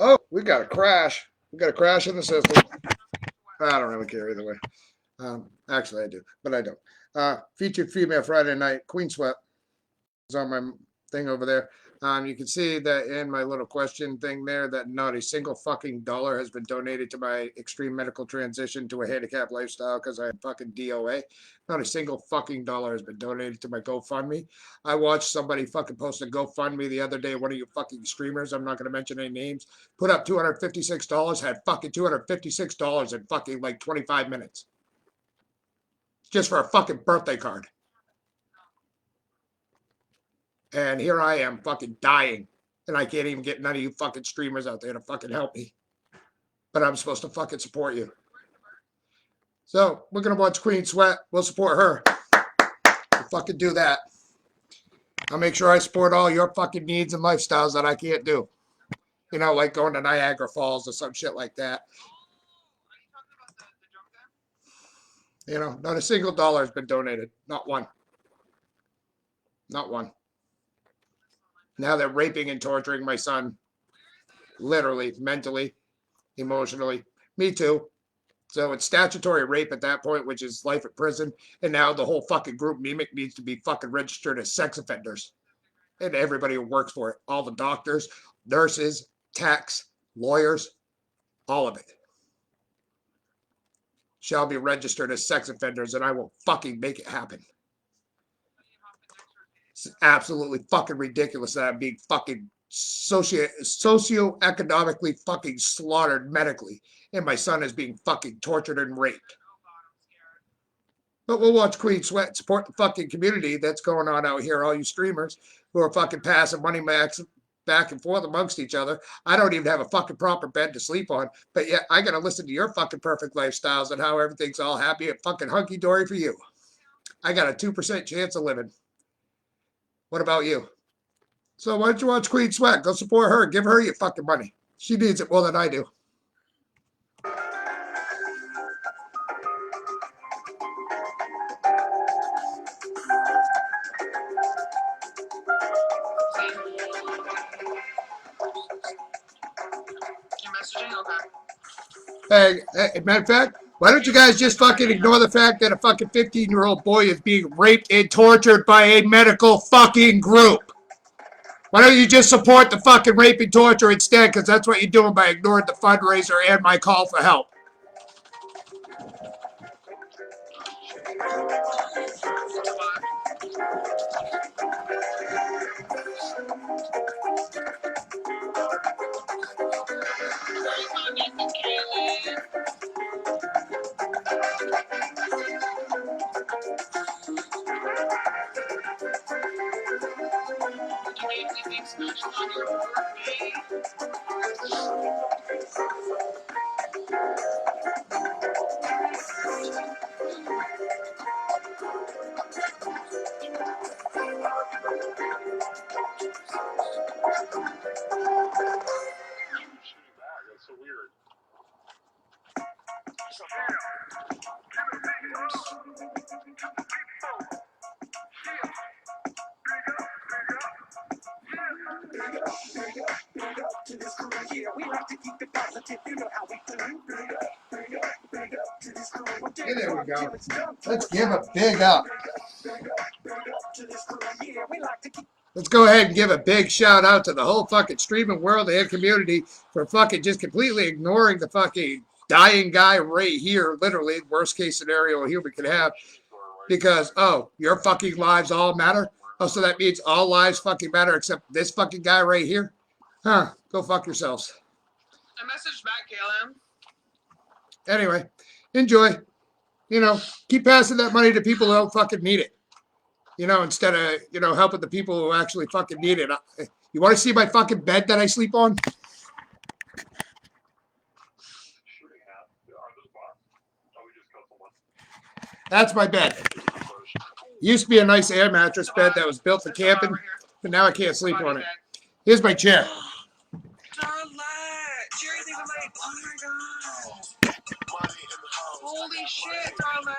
Oh, we got a crash. We got a crash in the system. I don't really care either way. Actually, I do, but I don't. Featured female Friday night, Queen Sweat is on my thing over there. You can see that in my little question thing there that not a single fucking dollar has been donated to my extreme medical transition to a handicap lifestyle because I had fucking DOA. Not a single fucking dollar has been donated to my GoFundMe. I watched somebody fucking post a GoFundMe the other day, one of you fucking streamers, I'm not going to mention any names, put up $256, had fucking $256 in fucking like 25 minutes. Just for a fucking birthday card. And here I am fucking dying. And I can't even get none of you fucking streamers out there to fucking help me. But I'm supposed to fucking support you. So we're going to watch Queen Sweat. We'll support her. We'll fucking do that. I'll make sure I support all your fucking needs and lifestyles that I can't do. You know, like going to Niagara Falls or some shit like that. You know, not a single dollar has been donated. Not one. Not one. Now they're raping and torturing my son. Literally, mentally, emotionally. Me too. So it's statutory rape at that point, which is life in prison. And now the whole fucking group MEMIC needs to be fucking registered as sex offenders. And everybody who works for it. All the doctors, nurses, techs, lawyers, all of it shall be registered as sex offenders, and I will fucking make it happen. It's absolutely fucking ridiculous that I'm being fucking socioeconomically fucking slaughtered medically, and my son is being fucking tortured and raped. But we'll watch Queen Sweat, support the fucking community that's going on out here, all you streamers who are fucking passing money back and forth amongst each other. I don't even have a fucking proper bed to sleep on, but yet I gotta listen to your fucking perfect lifestyles and how everything's all happy and fucking hunky-dory for you. I got a 2% chance of living. What about you? So why don't you watch Queen Sweat? Go support her. Give her your fucking money. She needs it more than I do. Hey, matter of fact, why don't you guys just fucking ignore the fact that a fucking 15-year-old boy is being raped and tortured by a medical fucking group? Why don't you just support the fucking rape and torture instead? Because that's what you're doing by ignoring the fundraiser and my call for help. Hey, there we go. Let's give a big up. Let's go ahead and give a big shout out to the whole fucking streaming world and community for fucking just completely ignoring the fucking dying guy right here. Literally, worst case scenario here we could have. Because, oh, your fucking lives all matter? Oh, so that means all lives fucking matter except this fucking guy right here? Huh. Go fuck yourselves. I messaged back, Caleb. Anyway, enjoy. You know, keep passing that money to people who don't fucking need it. You know, instead of, you know, helping the people who actually fucking need it. You want to see my fucking bed that I sleep on? That's my bed. Used to be a nice air mattress bed that was built for camping, but now I can't sleep on it. Here's my chair. Jerry's even like, oh my god. Holy shit, Darla.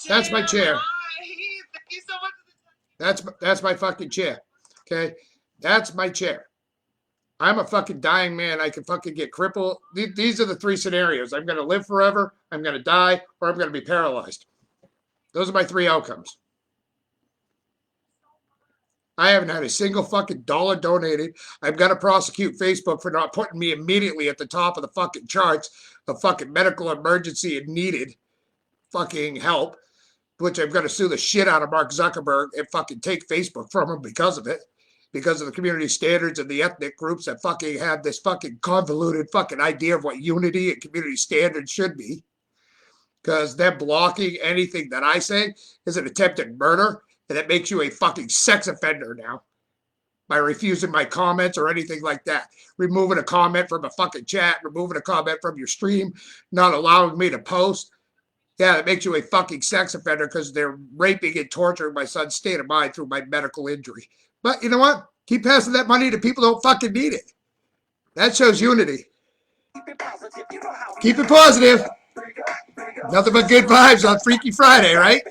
That's my chair. Thank you so much. That's my fucking chair. Okay? That's my chair. I'm a fucking dying man. I can fucking get crippled. These are the three scenarios. I'm going to live forever, I'm going to die, or I'm going to be paralyzed. Those are my three outcomes. I haven't had a single fucking dollar donated. I've got to prosecute Facebook for not putting me immediately at the top of the fucking charts of fucking medical emergency and needed fucking help, which I'm going to sue the shit out of Mark Zuckerberg and fucking take Facebook from him because of it, because of the community standards and the ethnic groups that fucking have this fucking convoluted fucking idea of what unity and community standards should be. Because them blocking anything that I say is an attempted murder, and it makes you a fucking sex offender now by refusing my comments or anything like that. Removing a comment from a fucking chat, removing a comment from your stream, not allowing me to post. Yeah, it makes you a fucking sex offender because they're raping and torturing my son's state of mind through my medical injury. But you know what? Keep passing that money to people who don't fucking need it. That shows unity. Keep it positive. Nothing but good vibes on Freaky Friday, right?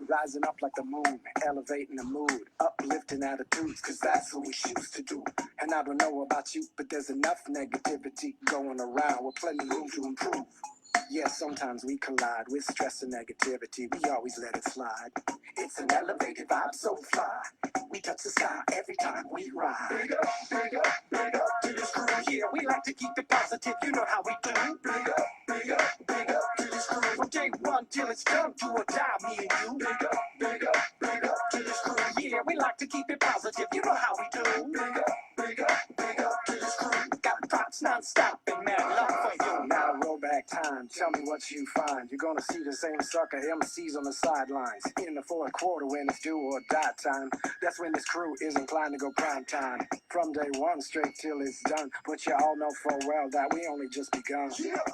Rising up like the moon, elevating the mood, uplifting attitudes, cause that's what we choose to do. And I don't know about you, but there's enough negativity going around with plenty room to improve. Yeah, sometimes we collide with stress and negativity. We always let it slide. It's an elevated vibe, so fly. We touch the sky every time we ride. Big up, big up, big up to this crew here. We like to keep it positive, you know how we do. Big up, big up, big up to this crew. From day one till it's done, do or die, me and you. Big up, big up, big up to this crew. Yeah, we like to keep it positive, you know how we do. Big up, big up, big up to this crew. Got props non-stop and mad love for you. Now roll back time, tell me what you find. You're gonna see the same sucker MCs on the sidelines. In the fourth quarter when it's do or die time. That's when this crew is inclined to go prime time. From day one straight till it's done. But you all know full well that we only just begun.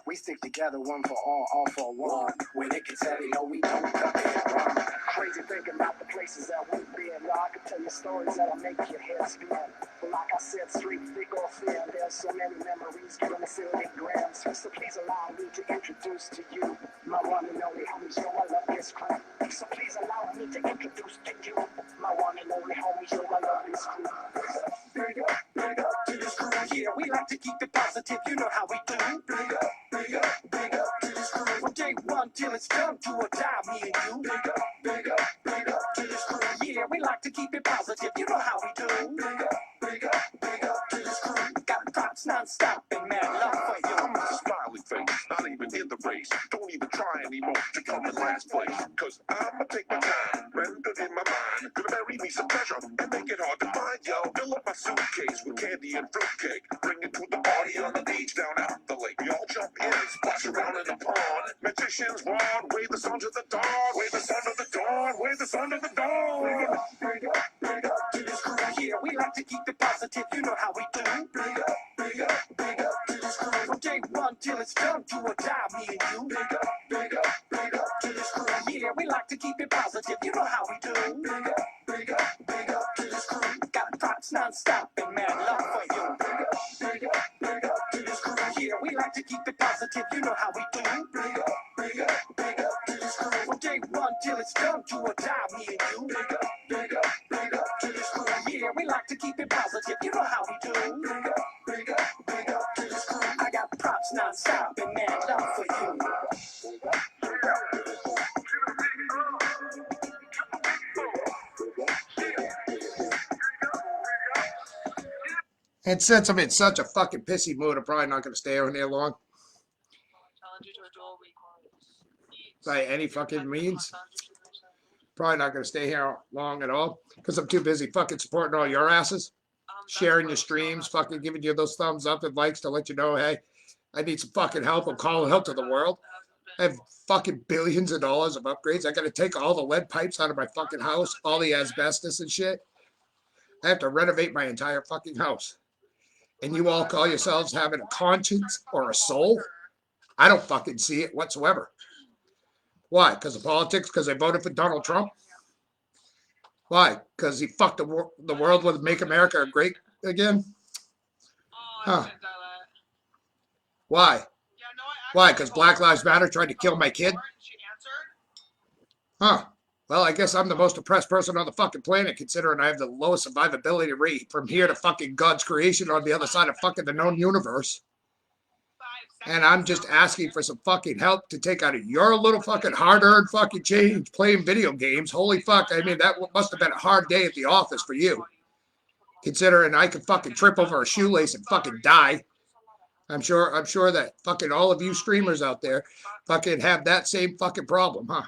We stick together one for all for one. When it gets heavy, no we don't cut it wrong. Crazy thinking about the places that we've been. Y'all, I can tell you stories that'll make your head spin. But like I said, street thick or thin, there's so many memories killing us in grams. So please allow me to introduce to you my one and only homies. Yo, I love this crew. So please allow me to introduce to you my one and only homies. Yo, I love this crew. Big up to this crew here. We like to keep it positive. You know how we do. Big up to this crew. From day one till it's done, do or die, me and you. Big up to this crew. Yeah, we like to keep it positive. You know how we do. Big up to this crew. Got props non-stop and mad love for you. I'm a smiley face, not even in the race. Don't even try anymore to come in last place. Cause I'ma take my time, rendered in my mind. Gonna bury me some treasure and make it hard to find, yo. Fill up my suitcase with candy and fruitcake. Bring it to the party on the beach down at the lake. We all jump in, splash around in the pond. Magicians wand, wave the sun to the dawn. Wave the sun to the dawn, wave the sun to the dawn. Big up to this crew here. We like to keep it positive, you know how we do. Big up to this crew. From day one till it's done, do or die, me and you. Big up to this crew. Yeah, we like to keep it positive, you know how we do. Big up to this crew. Got props non-stop and mad love for you. Big up to this crew. Yeah, we like to keep it positive, you know how we do. Big up to this crew. From day one till it's done, do or die, me and you. Big up to this crew. Yeah, we like to keep it positive, you know how we do. Big up to this crew. I got props non-stop and mad love for you. And since I'm in such a fucking pissy mood, I'm probably not going to stay on here long. Challenge you to a duel week. By any fucking means. Probably not going to stay here long at all because I'm too busy fucking supporting all your asses. Sharing your streams, fucking giving you those thumbs up and likes to let you know, hey, I need some fucking help. I'm calling help to the world. I have fucking billions of dollars of upgrades. I got to take all the lead pipes out of my fucking house, all the asbestos and shit. I have to renovate my entire fucking house. And you all call yourselves having a conscience or a soul? I don't fucking see it whatsoever. Why? Because of politics? Because I voted for Donald Trump? Why? Because he fucked the world with Make America Great Again? Huh. Why? Why? Because Black Lives Matter tried to kill my kid? Huh. Well, I guess I'm the most oppressed person on the fucking planet, considering I have the lowest survivability rate from here to fucking God's creation on the other side of fucking the known universe. And I'm just asking for some fucking help to take out of your little fucking hard-earned fucking change playing video games. Holy fuck. I mean, that must have been a hard day at the office for you. Considering I could fucking trip over a shoelace and fucking die. I'm sure that fucking all of you streamers out there fucking have that same fucking problem, huh?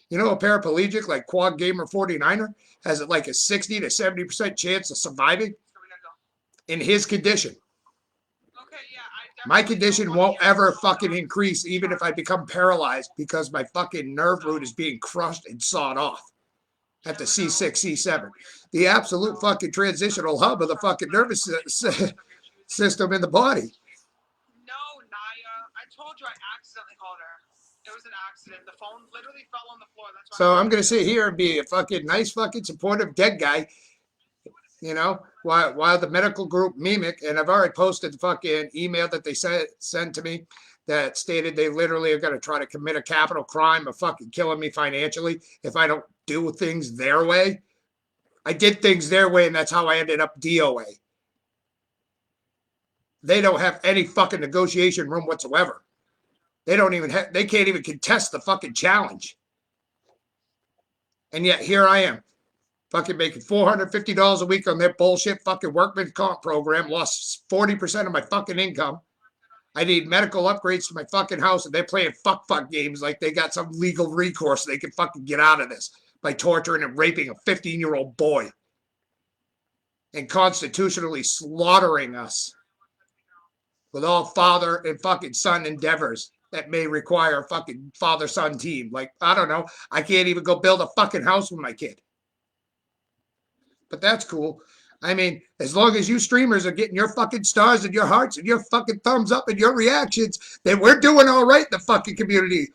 You know, a paraplegic like Quad Gamer 49er has like a 60 to 70% chance of surviving in his condition. My condition won't ever fucking increase even if I become paralyzed because my fucking nerve root is being crushed and sawed off at the C6, C7. The absolute fucking transitional hub of the fucking nervous system in the body. No, Naya. I told you I accidentally called her. It was an accident. The phone literally fell on the floor. That's why. So I'm going to sit here and be a fucking nice fucking supportive dead guy, you know, while the medical group MEMIC, and I've already posted the fucking email that they sent to me that stated they literally are going to try to commit a capital crime of fucking killing me financially if I don't do things their way. I did things their way, and that's how I ended up DOA. They don't have any fucking negotiation room whatsoever. They can't even contest the fucking challenge. And yet here I am, fucking making $450 a week on their bullshit fucking workman's comp program, lost 40% of my fucking income. I need medical upgrades to my fucking house, and they're playing fuck games like they got some legal recourse they can fucking get out of this by torturing and raping a 15-year-old boy and constitutionally slaughtering us with all father and fucking son endeavors that may require a fucking father-son team. Like, I don't know. I can't even go build a fucking house with my kid. But that's cool. I mean, as long as you streamers are getting your fucking stars and your hearts and your fucking thumbs up and your reactions, then we're doing all right in the fucking community.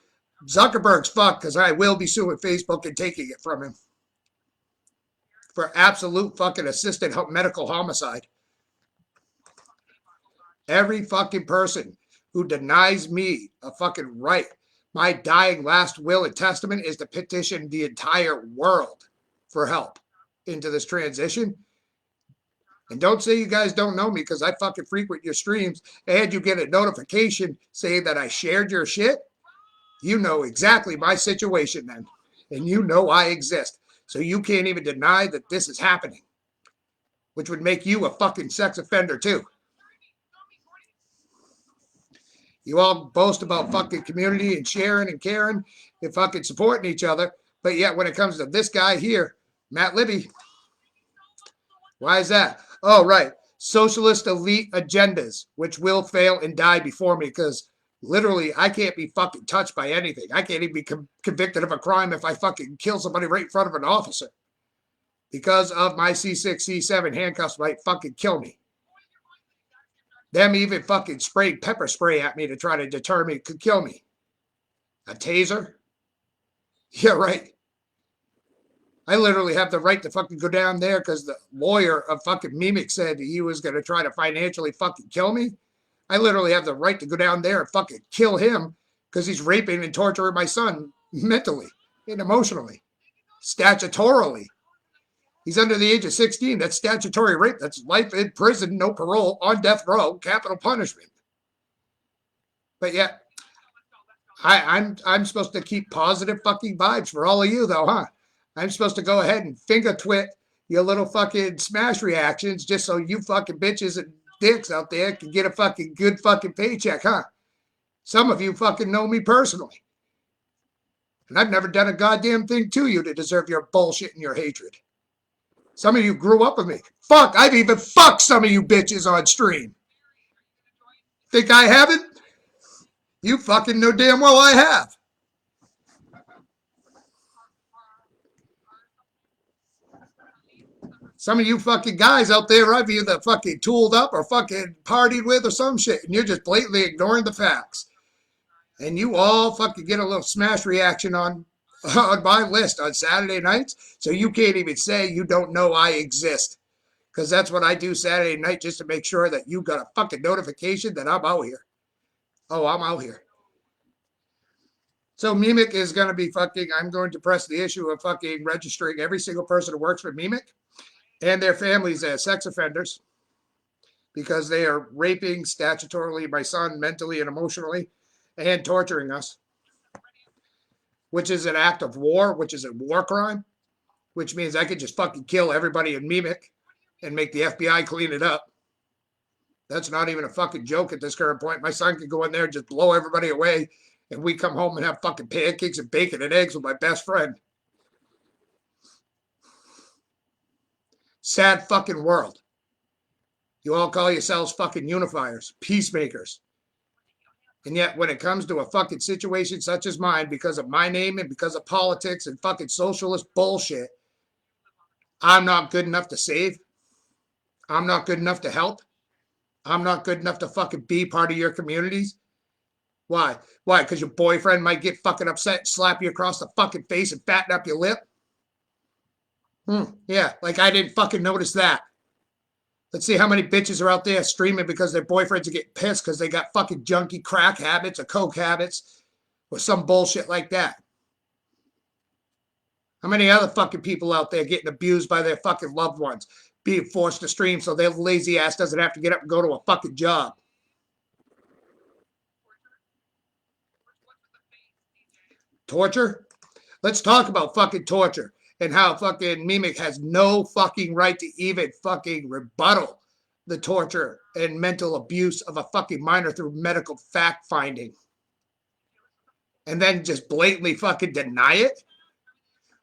Zuckerberg's fucked because I will be suing Facebook and taking it from him for absolute fucking assisted medical homicide. Every fucking person who denies me a fucking right, my dying last will and testament is to petition the entire world for help into this transition. And don't say you guys don't know me because I fucking frequent your streams and you get a notification saying that I shared your shit. You know exactly my situation then. And you know I exist. So you can't even deny that this is happening. Which would make you a fucking sex offender too. You all boast about fucking community and sharing and caring and fucking supporting each other. But yet when it comes to this guy here, Matt Libby, why is that? Oh, right. Socialist elite agendas, which will fail and die before me because literally I can't be fucking touched by anything. I can't even be convicted of a crime if I fucking kill somebody right in front of an officer. Because of my C6, C7 handcuffs might fucking kill me. Them even fucking sprayed pepper spray at me to try to deter me could kill me. A taser? Yeah, right. I literally have the right to fucking go down there because the lawyer of fucking MEMIC said he was going to try to financially fucking kill me. I literally have the right to go down there and fucking kill him because he's raping and torturing my son mentally and emotionally, statutorily. He's under the age of 16. That's statutory rape. That's life in prison, no parole, on death row, capital punishment. But yet, I'm supposed to keep positive fucking vibes for all of you though, huh? I'm supposed to go ahead and finger twit your little fucking smash reactions just so you fucking bitches and dicks out there can get a fucking good fucking paycheck, huh? Some of you fucking know me personally. And I've never done a goddamn thing to you to deserve your bullshit and your hatred. Some of you grew up with me. Fuck, I've even fucked some of you bitches on stream. Think I haven't? You fucking know damn well I have. Some of you fucking guys out there have either fucking tooled up or fucking partied with or some shit, and you're just blatantly ignoring the facts. And you all fucking get a little smash reaction on my list on Saturday nights, so you can't even say you don't know I exist. Because that's what I do Saturday night just to make sure that you got a fucking notification that I'm out here. Oh, I'm out here. So MEMIC is going to be fucking, I'm going to press the issue of fucking registering every single person who works for MEMIC and their families as sex offenders because they are raping statutorily my son mentally and emotionally and torturing us, which is an act of war, which is a war crime, which means I could just fucking kill everybody in MEMIC and make the FBI clean it up. That's not even a fucking joke at this current point. My son could go in there and just blow everybody away, and we come home and have fucking pancakes and bacon and eggs with my best friend. Sad fucking world. You all call yourselves fucking unifiers, peacemakers. And yet when it comes to a fucking situation such as mine, because of my name and because of politics and fucking socialist bullshit, I'm not good enough to save. I'm not good enough to help. I'm not good enough to fucking be part of your communities. Why? Why? Because your boyfriend might get fucking upset and slap you across the fucking face and fatten up your lip? Yeah, like I didn't fucking notice that. Let's see how many bitches are out there streaming because their boyfriends are getting pissed because they got fucking junky crack habits or coke habits or some bullshit like that. How many other fucking people out there getting abused by their fucking loved ones, being forced to stream so their lazy ass doesn't have to get up and go to a fucking job? Torture? Let's talk about fucking torture and how fucking MEMIC has no fucking right to even fucking rebuttal the torture and mental abuse of a fucking minor through medical fact finding. And then just blatantly fucking deny it?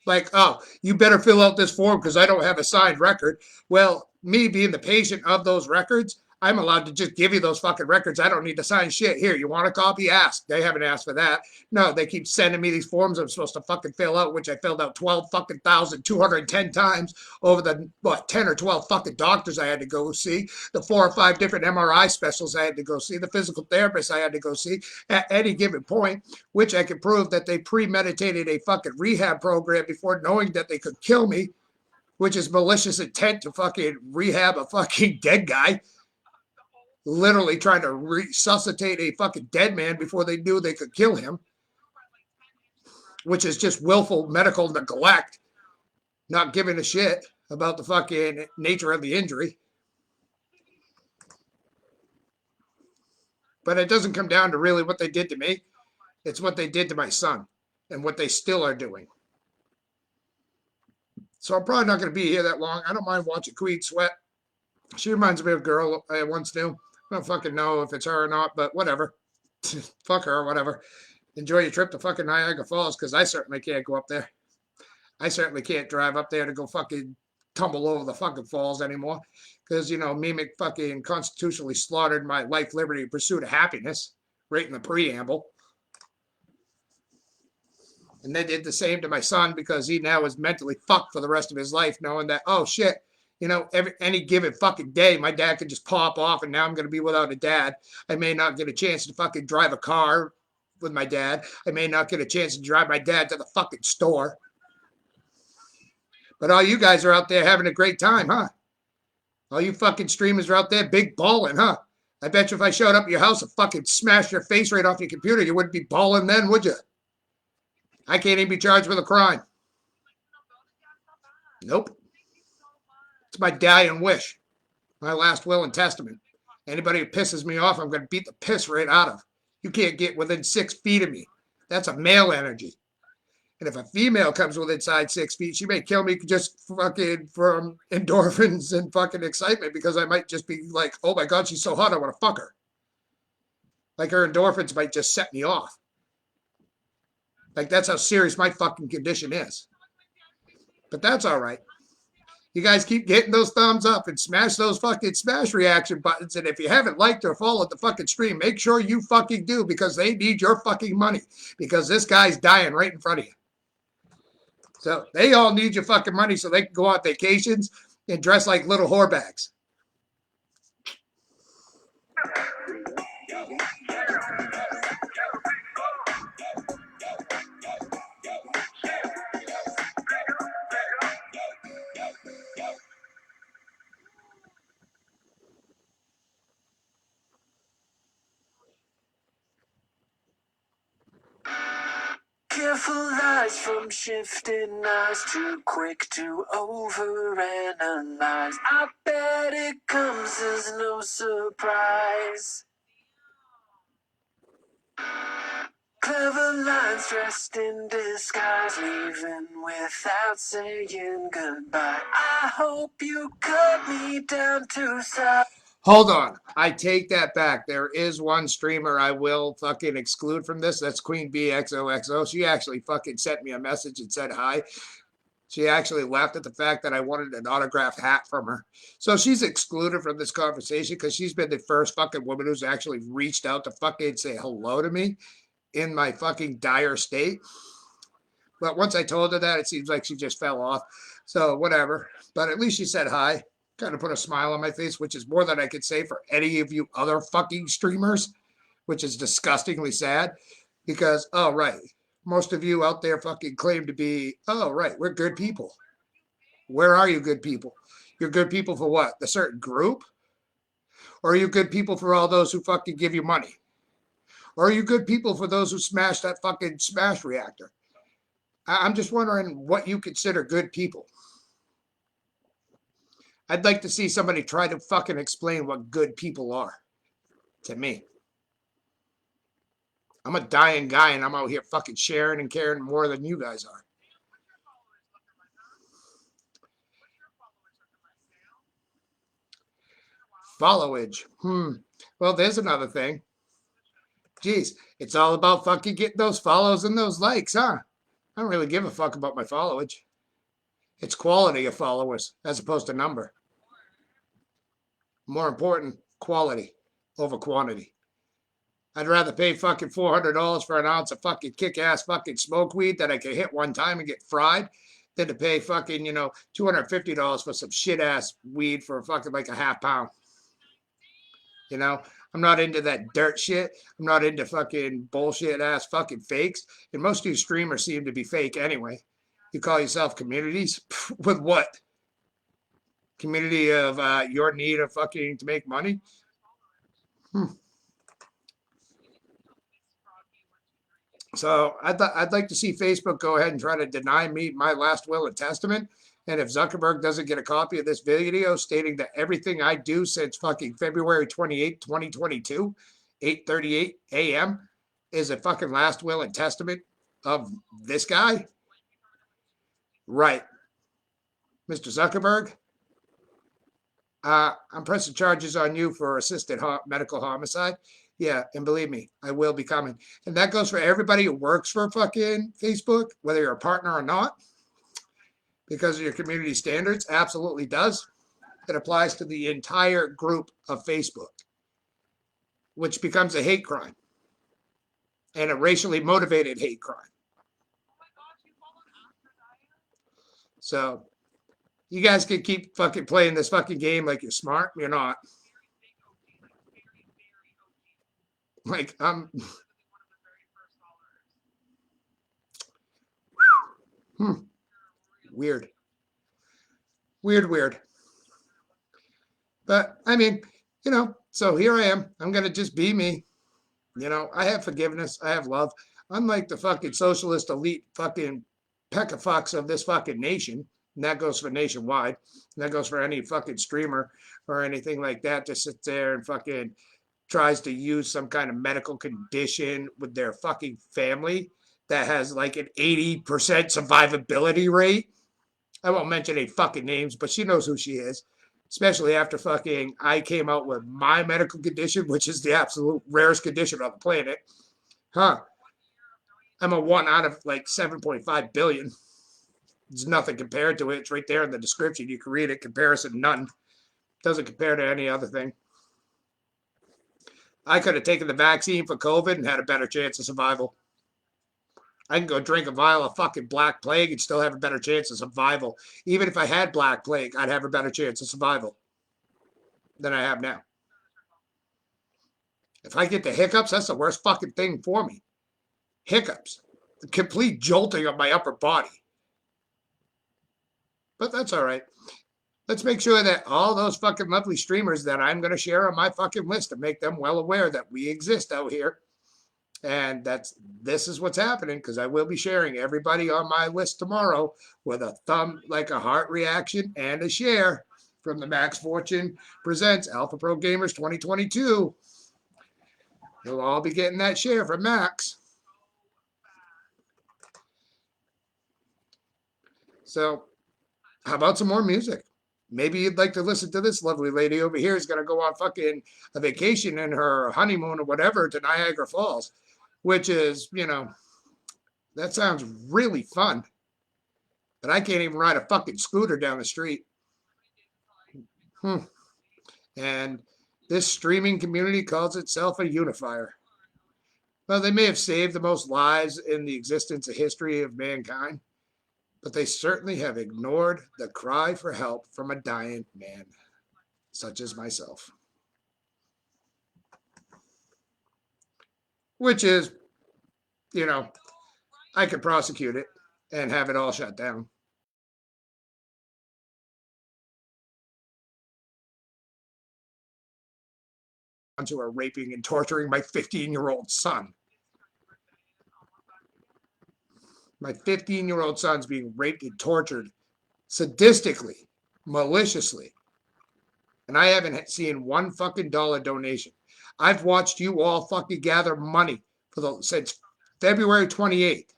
Like, oh, you better fill out this form because I don't have a signed record. Well, me being the patient of those records, I'm allowed to just give you those fucking records. I don't need to sign shit. Here, you want a copy? Ask. They haven't asked for that. No, they keep sending me these forms I'm supposed to fucking fill out, which I filled out 12,210 times over the, 10 or 12 fucking doctors I had to go see, the 4 or 5 different MRI specialists I had to go see, the physical therapists I had to go see at any given point, which I could prove that they premeditated a fucking rehab program before knowing that they could kill me, which is malicious intent to fucking rehab a fucking dead guy. Literally trying to resuscitate a fucking dead man before they knew they could kill him, which is just willful medical neglect, not giving a shit about the fucking nature of the injury. But it doesn't come down to really what they did to me. It's what they did to my son and what they still are doing. So I'm probably not going to be here that long. I don't mind watching Queen sweat. She reminds me of a girl I once knew. I don't fucking know if it's her or not, but whatever. Fuck her, whatever. Enjoy your trip to fucking Niagara Falls, because I certainly can't go up there. I certainly can't drive up there to go fucking tumble over the fucking falls anymore. Because, you know, MEMIC fucking constitutionally slaughtered my life, liberty, and pursuit of happiness right in the preamble. And they did the same to my son because he now is mentally fucked for the rest of his life, knowing that, oh shit, you know, any given fucking day, my dad could just pop off and now I'm going to be without a dad. I may not get a chance to fucking drive a car with my dad. I may not get a chance to drive my dad to the fucking store. But all you guys are out there having a great time, huh? All you fucking streamers are out there big balling, huh? I bet you if I showed up at your house and fucking smashed your face right off your computer, you wouldn't be balling then, would you? I can't even be charged with a crime. Nope. It's my dying wish. My last will and testament. Anybody who pisses me off, I'm going to beat the piss right out of. You can't get within 6 feet of me. That's a male energy. And if a female comes within 6 feet, she may kill me just fucking from endorphins and fucking excitement because I might just be like, oh my God, she's so hot, I want to fuck her. Like her endorphins might just set me off. Like that's how serious my fucking condition is. But that's all right. You guys keep getting those thumbs up and smash those fucking smash reaction buttons. And if you haven't liked or followed the fucking stream, make sure you fucking do, because they need your fucking money, because this guy's dying right in front of you. So they all need your fucking money so they can go on vacations and dress like little whorebags. Careful eyes from shifting eyes, too quick to overanalyze. I bet it comes as no surprise. Clever lines dressed in disguise, leaving without saying goodbye. I hope you cut me down to size. Hold on. I take that back. There is one streamer I will fucking exclude from this. That's Queen BXOXO. She actually fucking sent me a message and said hi. She actually laughed at the fact that I wanted an autographed hat from her. So she's excluded from this conversation because she's been the first fucking woman who's actually reached out to fucking say hello to me in my fucking dire state. But once I told her that, it seems like she just fell off. So whatever. But at least she said hi. Kind of put a smile on my face, which is more than I could say for any of you other fucking streamers, which is disgustingly sad because, oh, right, most of you out there fucking claim to be, oh, right, we're good people. Where are you good people? You're good people for what? The certain group? Or are you good people for all those who fucking give you money? Or are you good people for those who smash that fucking smash reactor? I'm just wondering what you consider good people. I'd like to see somebody try to fucking explain what good people are to me. I'm a dying guy and I'm out here fucking sharing and caring more than you guys are. Followage. Well, there's another thing. Geez, it's all about fucking getting those follows and those likes, huh? I don't really give a fuck about my followage. It's quality of followers as opposed to number. More important, quality over quantity. I'd rather pay fucking $400 for an ounce of fucking kick-ass fucking smoke weed that I can hit one time and get fried than to pay fucking, $250 for some shit-ass weed for fucking like a half pound. I'm not into that dirt shit. I'm not into fucking bullshit-ass fucking fakes. And most of you streamers seem to be fake anyway. You call yourself communities? With what? Community of your need of fucking to make money? So I'd like to see Facebook go ahead and try to deny me my last will and testament. And if Zuckerberg doesn't get a copy of this video stating that everything I do since fucking February 28, 2022, 8:38 a.m. is a fucking last will and testament of this guy. Right. Mr. Zuckerberg, I'm pressing charges on you for assisted medical homicide. Yeah, and believe me, I will be coming. And that goes for everybody who works for fucking Facebook, whether you're a partner or not, because of your community standards. Absolutely does. It applies to the entire group of Facebook, which becomes a hate crime and a racially motivated hate crime. So you guys can keep fucking playing this fucking game like you're smart. You're not. Like, Weird. Weird. But, I mean, so here I am. I'm going to just be me. I have forgiveness. I have love. Unlike the fucking socialist elite fucking peck-a-fucks of this fucking nation, and that goes for nationwide, and that goes for any fucking streamer or anything like that that sits there and fucking tries to use some kind of medical condition with their fucking family that has like an 80% survivability rate. I won't mention any fucking names, but she knows who she is. Especially after fucking I came out with my medical condition, which is the absolute rarest condition on the planet. I'm a 1 out of like 7.5 billion. There's nothing compared to it. It's right there in the description. You can read it. Comparison none. Doesn't compare to any other thing. I could have taken the vaccine for COVID and had a better chance of survival. I can go drink a vial of fucking Black Plague and still have a better chance of survival. Even if I had Black Plague, I'd have a better chance of survival than I have now. If I get the hiccups, that's the worst fucking thing for me. Hiccups. The complete jolting of my upper body. But that's all right. Let's make sure that all those fucking lovely streamers that I'm going to share on my fucking list to make them well aware that we exist out here. And this is what's happening, because I will be sharing everybody on my list tomorrow with a thumb, like a heart reaction and a share from the Max Fortune Presents Alpha Pro Gamers 2022. You'll all be getting that share from Max. So, how about some more music? Maybe you'd like to listen to this lovely lady over here who's going to go on fucking a vacation in her honeymoon or whatever to Niagara Falls, which is, you know, that sounds really fun. But I can't even ride a fucking scooter down the street. And this streaming community calls itself a unifier. Well, they may have saved the most lives in the existence of history of mankind, but they certainly have ignored the cry for help from a dying man, such as myself. Which is, you know, I could prosecute it and have it all shut down. Who are raping and torturing my 15-year-old son. My 15-year-old son's being raped and tortured sadistically, maliciously. And I haven't seen one fucking dollar donation. I've watched you all fucking gather money since February 28th.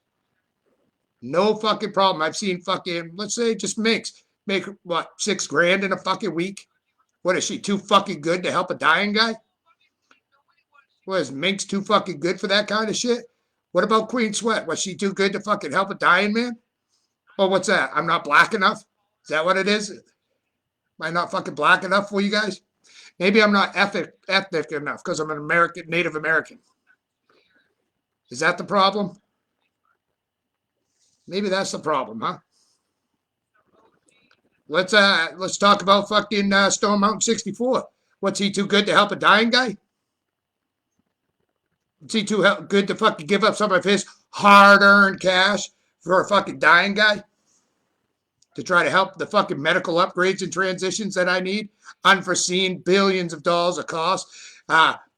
No fucking problem. I've seen fucking, let's say just Minx make what, $6,000 in a fucking week? What is she, too fucking good to help a dying guy? What is Minx too fucking good for that kind of shit? What about Queen Sweat? Was she too good to fucking help a dying man? Oh, what's that? I'm not black enough? Is that what it is? Am I not fucking black enough for you guys? Maybe I'm not ethnic enough because I'm an American, Native American. Is that the problem? Maybe that's the problem, huh? Let's talk about fucking Stone Mountain 64. What's he too good to help a dying guy? Is he too good to fucking give up some of his hard-earned cash for a fucking dying guy? To try to help the fucking medical upgrades and transitions that I need? Unforeseen billions of dollars of cost.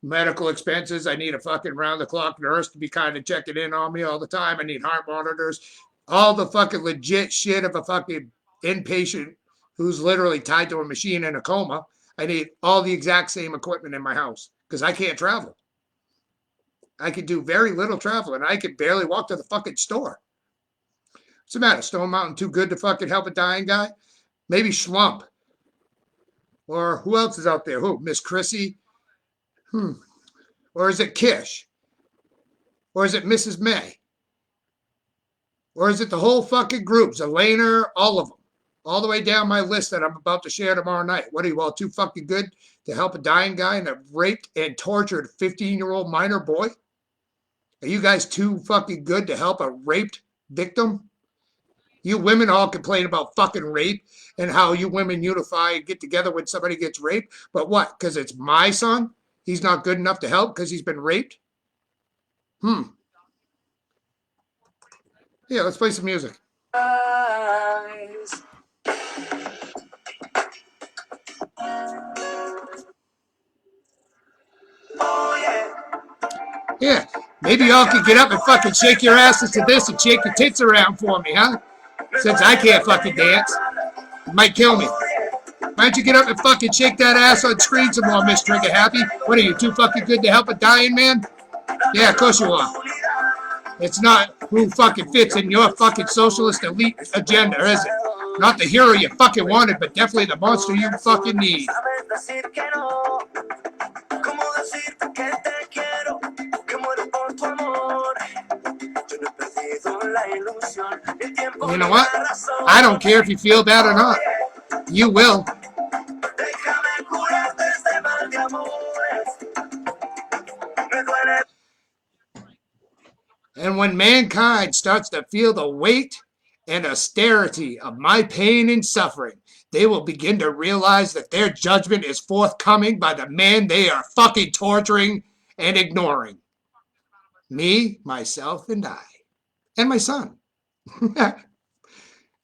Medical expenses. I need a fucking round-the-clock nurse to be kind of checking in on me all the time. I need heart monitors. All the fucking legit shit of a fucking inpatient who's literally tied to a machine in a coma. I need all the exact same equipment in my house because I can't travel. I can do very little traveling. I can barely walk to the fucking store. What's the matter? Stone Mountain too good to fucking help a dying guy? Maybe Schlump. Or who else is out there? Who? Miss Chrissy? Or is it Kish? Or is it Mrs. May? Or is it the whole fucking group? Zelena, all of them. All the way down my list that I'm about to share tomorrow night. What are you all too fucking good to help a dying guy and a raped and tortured 15-year-old minor boy? Are you guys too fucking good to help a raped victim? You women all complain about fucking rape and how you women unify and get together when somebody gets raped. But what? Because it's my son? He's not good enough to help because he's been raped? Yeah, let's play some music. Yeah, maybe y'all can get up and fucking shake your asses to this and shake your tits around for me, huh? Since I can't fucking dance. It might kill me. Why don't you get up and fucking shake that ass on screen some more, Miss Trigger Happy? What are you, too fucking good to help a dying man? Yeah, of course you are. It's not who fucking fits in your fucking socialist elite agenda, is it? Not the hero you fucking wanted, but definitely the monster you fucking need. You know what? I don't care if you feel bad or not. You will. And when mankind starts to feel the weight and austerity of my pain and suffering, they will begin to realize that their judgment is forthcoming by the man they are fucking torturing and ignoring. Me, myself, and I. And my son.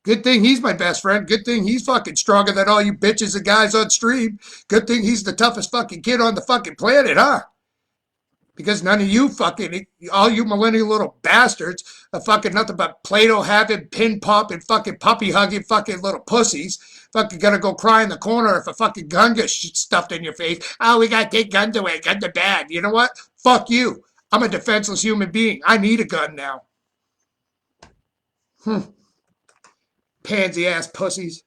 Good thing he's my best friend. Good thing he's fucking stronger than all you bitches and guys on stream. Good thing he's the toughest fucking kid on the fucking planet, huh? Because none of you fucking, all you millennial little bastards are fucking nothing but Play-Doh having, pin popping, fucking puppy hugging fucking little pussies. Fucking gonna go cry in the corner if a fucking gun gets stuffed in your face. Oh, we gotta take guns away. Guns are bad. You know what? Fuck you. I'm a defenseless human being. I need a gun now. Pansy ass pussies.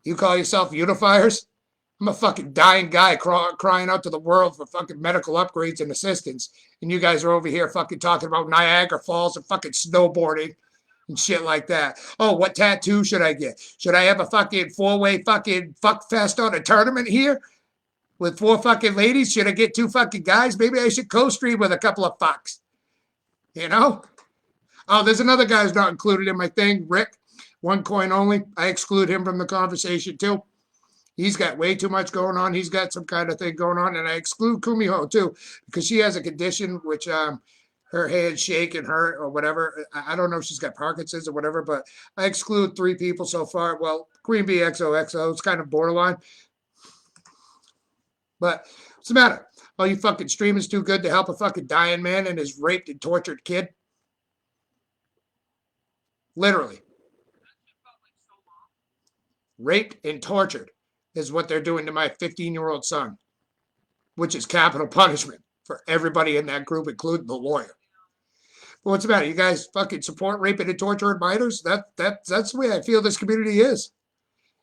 You call yourself unifiers? I'm a fucking dying guy crying out to the world for fucking medical upgrades and assistance. And you guys are over here fucking talking about Niagara Falls and fucking snowboarding and shit like that. Oh, what tattoo should I get? Should I have a fucking four-way fucking fuck fest on a tournament here with 4 fucking ladies? Should I get 2 fucking guys? Maybe I should co-stream with a couple of fucks. You know? Oh, there's another guy who's not included in my thing, Rick. 1 coin only. I exclude him from the conversation too. He's got way too much going on. He's got some kind of thing going on. And I exclude Kumiho too, because she has a condition which her hands shake and hurt or whatever. I don't know if she's got Parkinson's or whatever, but I exclude 3 people so far. Well, Queen Bee XOXO, it's kind of borderline. But what's the matter? Oh, you fucking streamers too good to help a fucking dying man and his raped and tortured kid? Literally. Raped and tortured is what they're doing to my 15-year-old son, which is capital punishment for everybody in that group, including the lawyer. But what's the matter? You guys fucking support raping and torturing minors? That's the way I feel this community is.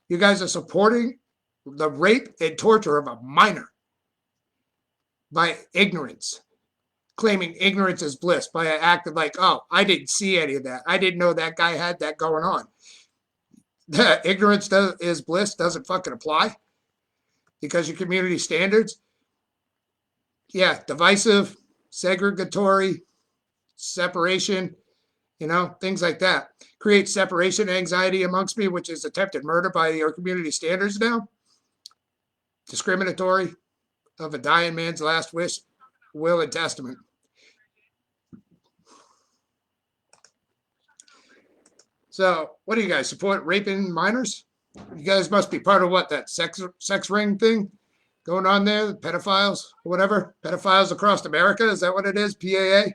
You guys are supporting the rape and torture of a minor by ignorance, claiming ignorance is bliss, by acting like, oh, I didn't see any of that. I didn't know that guy had that going on. Ignorance is bliss doesn't fucking apply because your community standards, yeah, divisive, segregatory, separation, you know, things like that. Create separation anxiety amongst me, which is attempted murder by your community standards now. Discriminatory of a dying man's last wish, will, and testament. So, what do you guys support? Raping minors? You guys must be part of what, that sex ring thing going on there? Pedophiles or whatever? Pedophiles Across America? Is that what it is? PAA?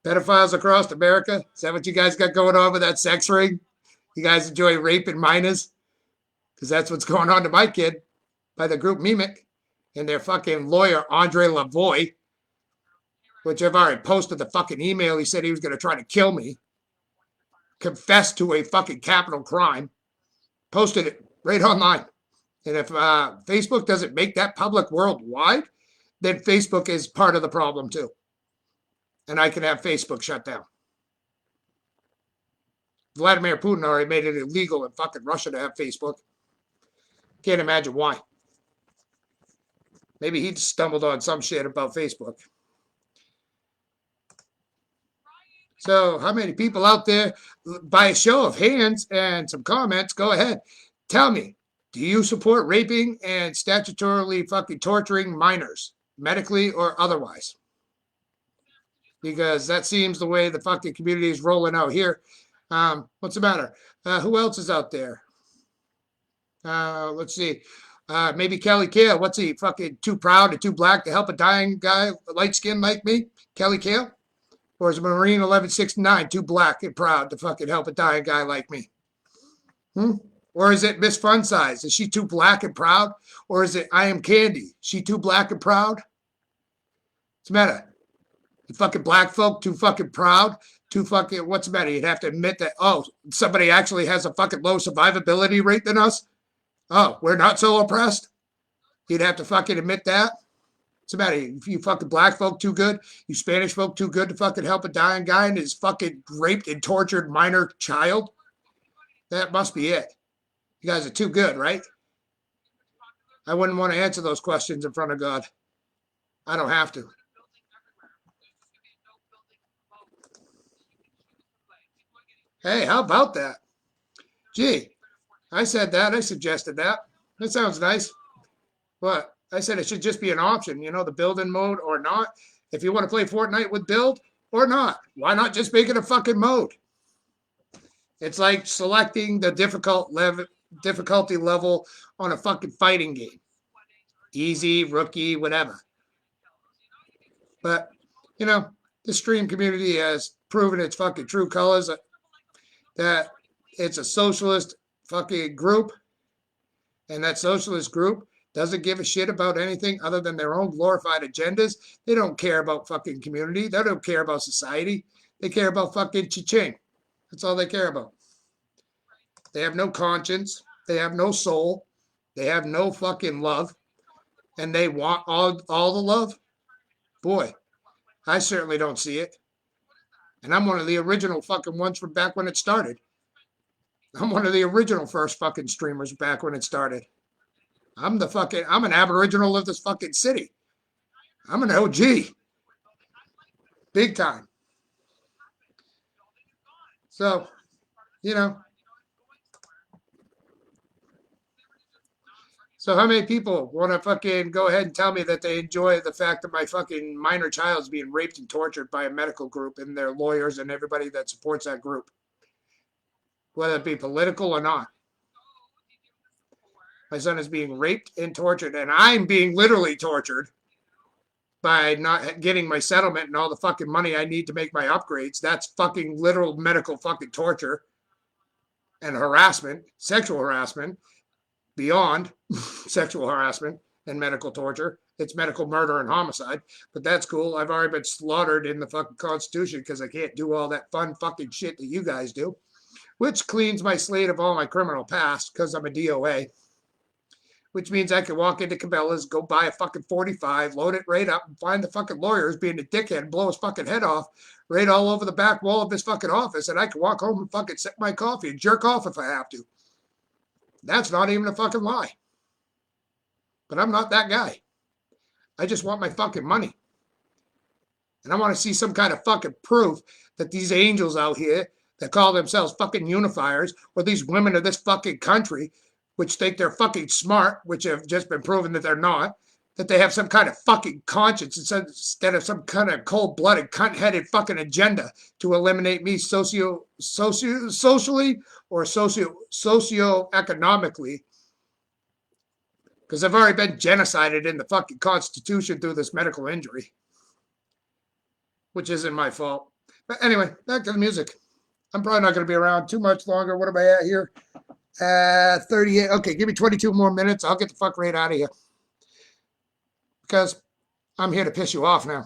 Pedophiles Across America? Is that what you guys got going on with that sex ring? You guys enjoy raping minors? Because that's what's going on to my kid by the group MEMIC and their fucking lawyer, Andre Lavoie, which I've already posted the fucking email. He said he was going to try to kill me. Confessed to a fucking capital crime, posted it right online. And if Facebook doesn't make that public worldwide, then Facebook is part of the problem too. And I can have Facebook shut down. Vladimir Putin already made it illegal in fucking Russia to have Facebook. Can't imagine why. Maybe he just stumbled on some shit about Facebook. So how many people out there, by a show of hands and some comments, go ahead. Tell me, do you support raping and statutorily fucking torturing minors, medically or otherwise? Because that seems the way the fucking community is rolling out here. What's the matter? Who else is out there? Let's see. Maybe Kelly Kale. What's he, fucking too proud and too black to help a dying guy, light skinned like me? Kelly Kale? Or is Marine 1169 too black and proud to fucking help a dying guy like me? Or is it Miss Fun Size? Is she too black and proud? Or is it I Am Candy? She too black and proud? What's the matter? You fucking black folk too fucking proud? Too fucking, what's the matter? You'd have to admit that, oh, somebody actually has a fucking low survivability rate than us? Oh, we're not so oppressed? You'd have to fucking admit that? What's the matter? You fucking black folk too good? You Spanish folk too good to fucking help a dying guy and his fucking raped and tortured minor child? That must be it. You guys are too good, right? I wouldn't want to answer those questions in front of God. I don't have to. Hey, how about that? Gee, I said that. I suggested that. That sounds nice. What? I said it should just be an option, you know, the building mode or not. If you want to play Fortnite with build or not, why not just make it a fucking mode? It's like selecting the difficulty level on a fucking fighting game. Easy, rookie, whatever. But, you know, the stream community has proven its fucking true colors, that it's a socialist fucking group, and that socialist group doesn't give a shit about anything other than their own glorified agendas. They don't care about fucking community. They don't care about society. They care about fucking cha-ching. That's all they care about. They have no conscience. They have no soul. They have no fucking love. And they want all the love? Boy, I certainly don't see it. And I'm one of the original fucking ones from back when it started. I'm one of the original first fucking streamers back when it started. I'm an aboriginal of this fucking city. I'm an OG. Big time. So, you know. So how many people want to fucking go ahead and tell me that they enjoy the fact that my fucking minor child's being raped and tortured by a medical group and their lawyers and everybody that supports that group? Whether it be political or not. My son is being raped and tortured, and I'm being literally tortured by not getting my settlement and all the fucking money I need to make my upgrades. That's fucking literal medical fucking torture and harassment, sexual harassment, beyond sexual harassment and medical torture. It's medical murder and homicide, but that's cool. I've already been slaughtered in the fucking Constitution because I can't do all that fun fucking shit that you guys do, which cleans my slate of all my criminal past because I'm a DOA. Which means I can walk into Cabela's, go buy a fucking 45, load it right up, and find the fucking lawyers being a dickhead and blow his fucking head off right all over the back wall of his fucking office, and I can walk home and fucking sip my coffee and jerk off if I have to. That's not even a fucking lie. But I'm not that guy. I just want my fucking money. And I want to see some kind of fucking proof that these angels out here that call themselves fucking unifiers, or these women of this fucking country, which think they're fucking smart, which have just been proven that they're not, that they have some kind of fucking conscience instead of some kind of cold-blooded, cunt-headed fucking agenda to eliminate me socially or socio-economically. Because I've already been genocided in the fucking Constitution through this medical injury, which isn't my fault. But anyway, back to the music. I'm probably not going to be around too much longer. What am I at here? 38. Okay, give me 22 more minutes. I'll get the fuck right out of here. Because I'm here to piss you off now.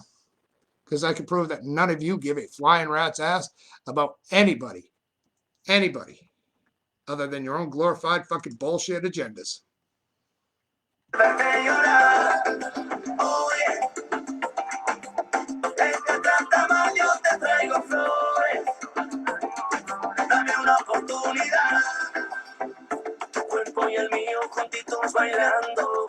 Because I can prove that none of you give a flying rat's ass about anybody. Anybody. Other than your own glorified fucking bullshit agendas. Y el mío juntitos bailando.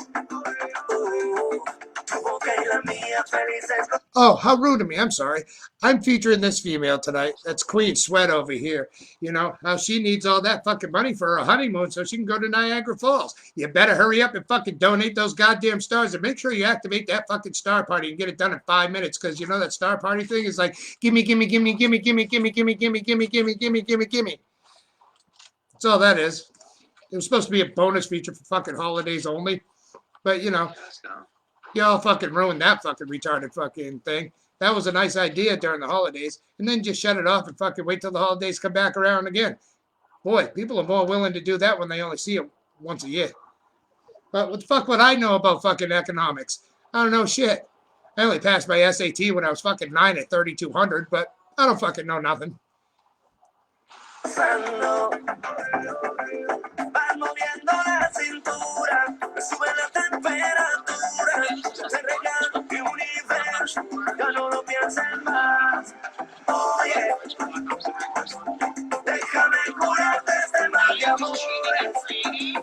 Oh, how rude of me. I'm sorry. I'm featuring this female tonight. That's Queen Sweat over here. You know, how she needs all that fucking money for her honeymoon so she can go to Niagara Falls. You better hurry up and fucking donate those goddamn stars and make sure you activate that fucking star party and get it done in 5 minutes, because you know that star party thing is like, gimme, gimme, gimme, gimme, gimme, gimme, gimme, gimme, gimme, gimme, gimme, gimme, gimme. That's all that is. It was supposed to be a bonus feature for fucking holidays only. But, you know, y'all fucking ruined that fucking retarded fucking thing. That was a nice idea during the holidays. And then just shut it off and fucking wait till the holidays come back around again. Boy, people are more willing to do that when they only see it once a year. But what the fuck would I know about fucking economics? I don't know shit. I only passed my SAT when I was fucking 9 at 3,200, but I don't fucking know nothing. Vas moviendo la cintura, me sube la temperatura, te regalo cheated and greedy.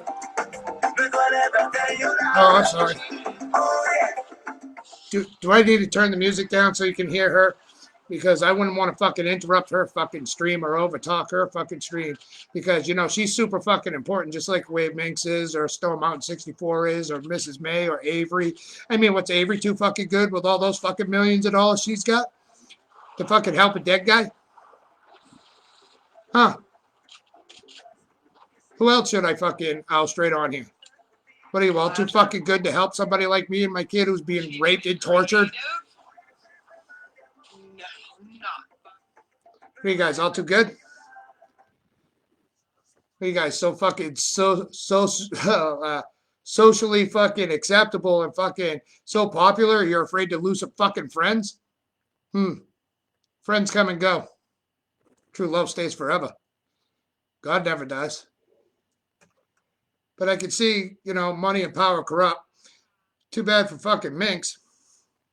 Oh, I'm sorry. Do I need to turn the music down so you can hear her? Because I wouldn't want to fucking interrupt her fucking stream or overtalk her fucking stream. Because, you know, she's super fucking important, just like Wave Minx is, or Stone Mountain 64 is, or Mrs. May, or Avery. I mean, what's Avery too fucking good with all those fucking millions of dollars she's got to fucking help a dead guy? Huh? Who else should I fucking straight on here? What are you all too fucking good to help somebody like me and my kid who's being raped and tortured? No, not. What are you guys all too good? What are you guys so fucking socially fucking acceptable and fucking so popular you're afraid to lose some fucking friends? Friends come and go. True love stays forever. God never dies. But I could see, you know, money and power corrupt. Too bad for fucking Minx.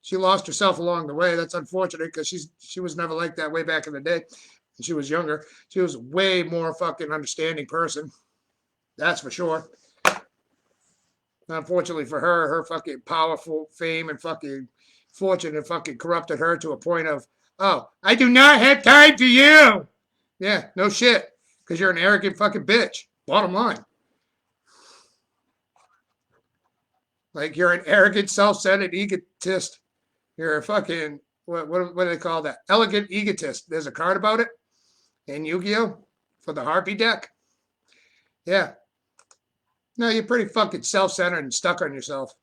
She lost herself along the way. That's unfortunate because she was never like that way back in the day. When she was younger. She was a way more fucking understanding person. That's for sure. Unfortunately for her, her fucking powerful fame and fucking fortune and fucking corrupted her to a point of, oh, I do not have time for you. Yeah, no shit. Because you're an arrogant fucking bitch. Bottom line. Like, you're an arrogant, self-centered egotist. You're a fucking, what do they call that? Elegant egotist. There's a card about it in Yu-Gi-Oh! For the Harpy deck. Yeah. No, you're pretty fucking self-centered and stuck on yourself.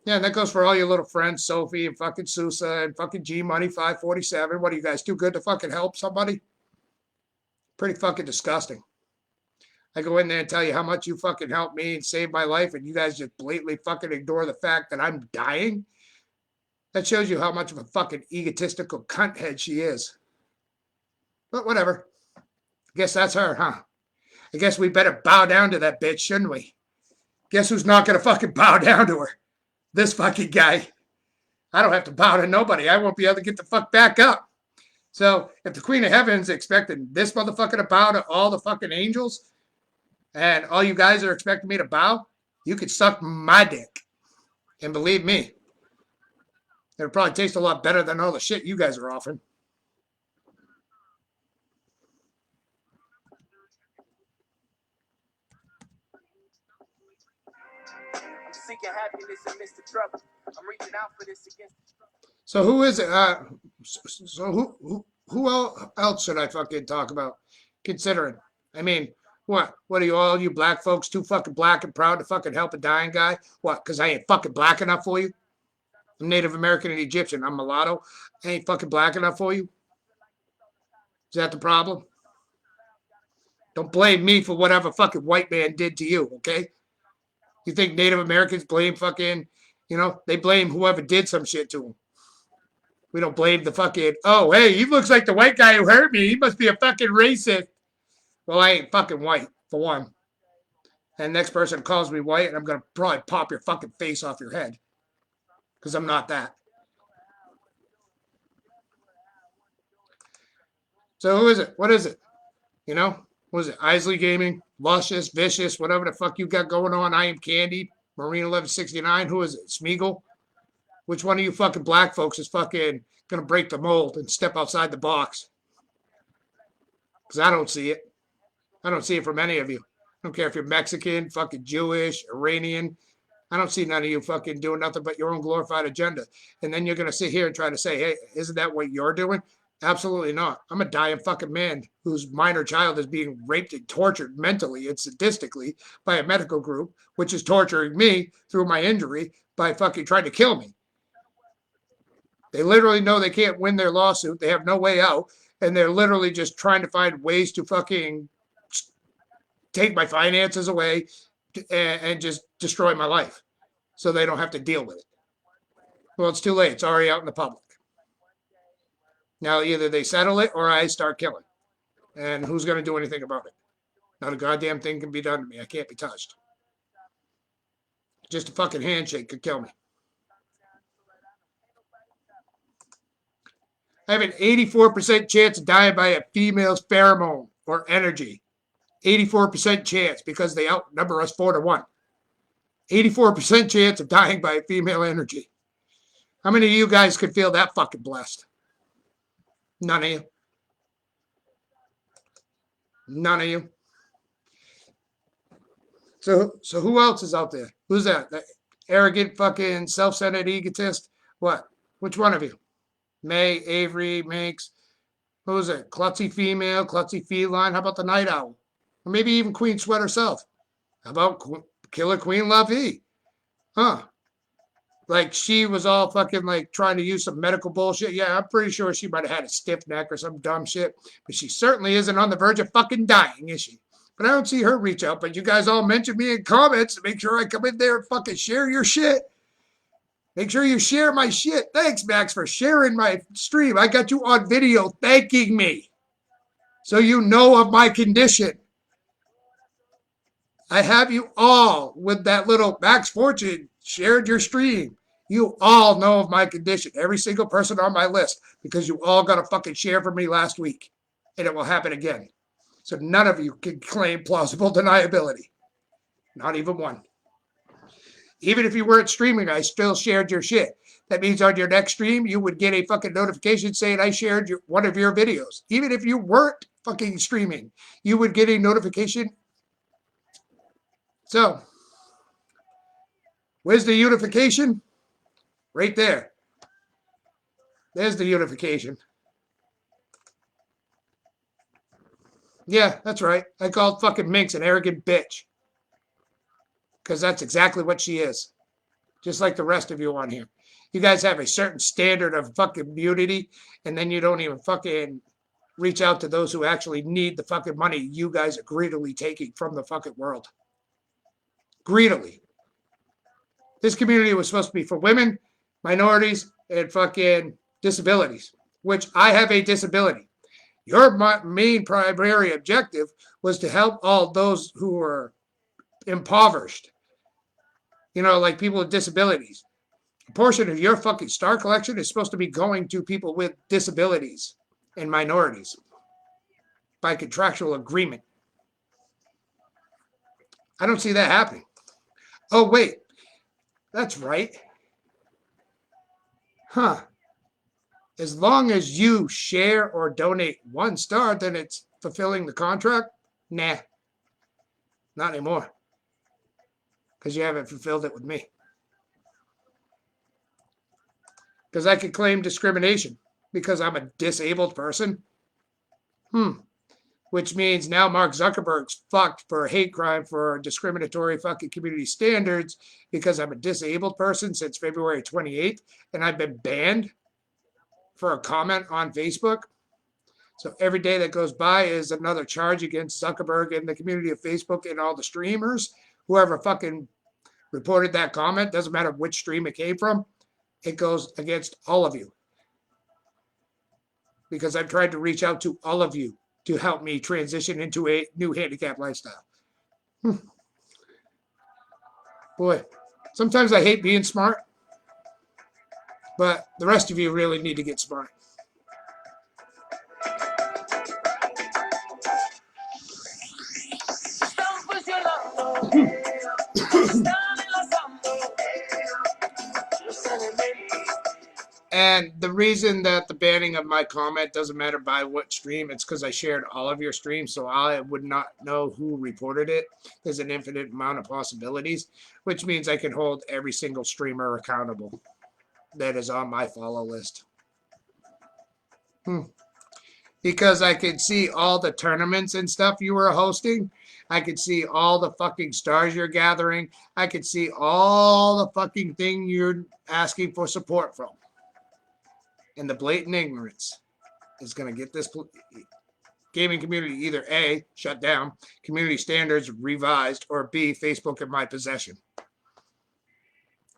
Yeah, and that goes for all your little friends, Sophie and fucking Sousa and fucking G-Money 547. What are you guys, too good to fucking help somebody? Pretty fucking disgusting. I go in there and tell you how much you fucking helped me and saved my life, and you guys just blatantly fucking ignore the fact that I'm dying. That shows you how much of a fucking egotistical cunt head she is. But whatever. I guess that's her, huh? I guess we better bow down to that bitch, shouldn't we? Guess who's not gonna fucking bow down to her? This fucking guy. I don't have to bow to nobody. I won't be able to get the fuck back up. So if the Queen of Heaven's expecting this motherfucker to bow to all the fucking angels, and all you guys are expecting me to bow, you could suck my dick. And believe me, it'll probably taste a lot better than all the shit you guys are offering. I'm seeking happiness amidst the trouble. I'm reaching out for this against the struggle. So who is it? So who else should I fucking talk about? Considering, I mean, what are you all you black folks too fucking black and proud to fucking help a dying guy? What? Because I ain't fucking black enough for you? I'm Native American and Egyptian. I'm mulatto. I ain't fucking black enough for you? Is that the problem? Don't blame me for whatever fucking white man did to you, okay? You think Native Americans blame fucking, you know, they blame whoever did some shit to them. We don't blame the fucking, oh, hey, he looks like the white guy who hurt me. He must be a fucking racist. Well, I ain't fucking white, for one. And next person calls me white, and I'm going to probably pop your fucking face off your head. Because I'm not that. So who is it? What is it? You know? What is it? Isley Gaming? Luscious? Vicious? Whatever the fuck you got going on. I am Candy. Marine 1169. Who is it? Smeagol? Which one of you fucking black folks is fucking going to break the mold and step outside the box? Because I don't see it. I don't see it from any of you. I don't care if you're Mexican, fucking Jewish, Iranian. I don't see none of you fucking doing nothing but your own glorified agenda. And then you're going to sit here and try to say, hey, isn't that what you're doing? Absolutely not. I'm a dying fucking man whose minor child is being raped and tortured mentally and sadistically by a medical group, which is torturing me through my injury by fucking trying to kill me. They literally know they can't win their lawsuit. They have no way out. And they're literally just trying to find ways to fucking take my finances away and just destroy my life so they don't have to deal with it. Well, it's too late. It's already out in the public. Now, either they settle it or I start killing. And who's going to do anything about it? Not a goddamn thing can be done to me. I can't be touched. Just a fucking handshake could kill me. I have an 84% chance of dying by a female's pheromone or energy. 84% chance because they outnumber us 4-1. 84% chance of dying by female energy. How many of you guys could feel that fucking blessed? None of you. None of you. So who else is out there? Who's that? That arrogant fucking self-centered egotist? What? Which one of you? May, Avery, Minx. Who is it? Klutzy female, klutzy feline. How about the night owl? Or maybe even Queen Sweat herself. How about Killer Queen Lovey? Huh? Like she was all fucking like trying to use some medical bullshit. Yeah, I'm pretty sure she might have had a stiff neck or some dumb shit. But she certainly isn't on the verge of fucking dying, is she? But I don't see her reach out. But you guys all mention me in comments to make sure I come in there and fucking share your shit. Make sure you share my shit. Thanks, Max, for sharing my stream. I got you on video thanking me. So you know of my condition. I have you all with that little Max Fortune shared your stream. You all know of my condition. Every single person on my list. Because you all got a fucking share for me last week. And it will happen again. So none of you can claim plausible deniability. Not even one. Even if you weren't streaming, I still shared your shit. That means on your next stream, you would get a fucking notification saying I shared one of your videos. Even if you weren't fucking streaming, you would get a notification. So, where's the unification? Right there. There's the unification. Yeah, that's right. I called fucking Minx an arrogant bitch. Because that's exactly what she is. Just like the rest of you on here. You guys have a certain standard of fucking immunity, and then you don't even fucking reach out to those who actually need the fucking money you guys are greedily taking from the fucking world. Greedily. This community was supposed to be for women, minorities, and fucking disabilities, which I have a disability. Your main primary objective was to help all those who are impoverished. You know, like people with disabilities. A portion of your fucking star collection is supposed to be going to people with disabilities and minorities by contractual agreement. I don't see that happening. Oh, wait. That's right. Huh. As long as you share or donate 1 star, then it's fulfilling the contract? Nah. Not anymore. Because you haven't fulfilled it with me. Because I could claim discrimination because I'm a disabled person. Which means now Mark Zuckerberg's fucked for a hate crime for discriminatory fucking community standards because I'm a disabled person since February 28th and I've been banned for a comment on Facebook. So every day that goes by is another charge against Zuckerberg and the community of Facebook and all the streamers. Whoever fucking reported that comment, doesn't matter which stream it came from, it goes against all of you. Because I've tried to reach out to all of you to help me transition into a new handicap lifestyle. Boy, sometimes I hate being smart, but the rest of you really need to get smart. And the reason that the banning of my comment doesn't matter by what stream, it's because I shared all of your streams, so I would not know who reported it. There's an infinite amount of possibilities, which means I can hold every single streamer accountable that is on my follow list. Because I could see all the tournaments and stuff you were hosting. I could see all the fucking stars you're gathering. I could see all the fucking thing you're asking for support from. And the blatant ignorance is going to get this gaming community either A, shut down, community standards revised, or B, Facebook in my possession.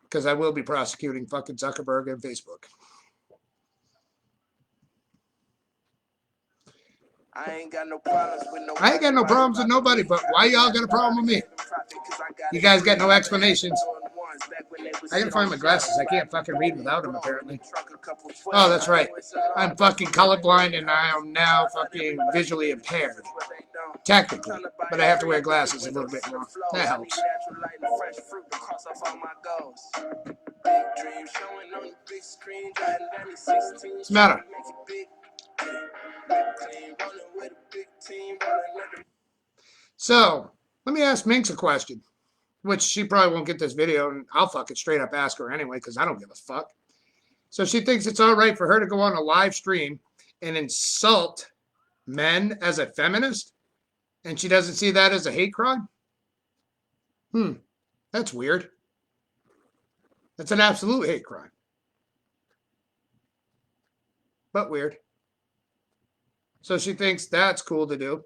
Because I will be prosecuting fucking Zuckerberg and Facebook. I ain't got no problems with nobody. I ain't got no problems with nobody, but why y'all got a problem with me? You guys got no explanations. I gotta find my glasses. I can't fucking read without them, apparently. Oh, that's right. I'm fucking colorblind and I am now fucking visually impaired. Technically. but I have to wear glasses a little bit more. That helps. What's the matter? So, let me ask Minx a question, which she probably won't get this video, and I'll fucking straight up ask her anyway, because I don't give a fuck. So she thinks it's all right for her to go on a live stream and insult men as a feminist, and she doesn't see that as a hate crime? That's weird. That's an absolute hate crime. But weird. So she thinks that's cool to do.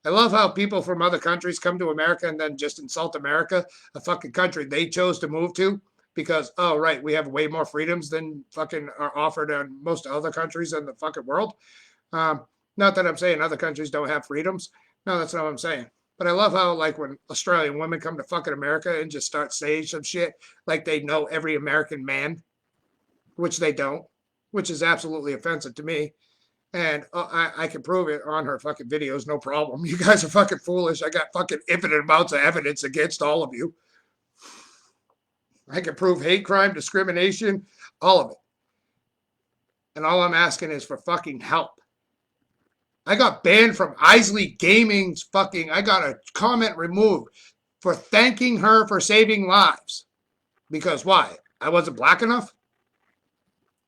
I love how people from other countries come to America and then just insult America, a fucking country they chose to move to, because, oh, right, we have way more freedoms than fucking are offered in most other countries in the fucking world. Not that I'm saying other countries don't have freedoms. No, that's not what I'm saying. But I love how, like, when Australian women come to fucking America and just start saying some shit like they know every American man, which they don't, which is absolutely offensive to me. And I can prove it on her fucking videos, no problem. You guys are fucking foolish. I got fucking infinite amounts of evidence against all of you. I can prove hate crime, discrimination, all of it. And all I'm asking is for fucking help. I got banned from Isley Gaming's fucking, I got a comment removed for thanking her for saving lives. Because why? I wasn't black enough?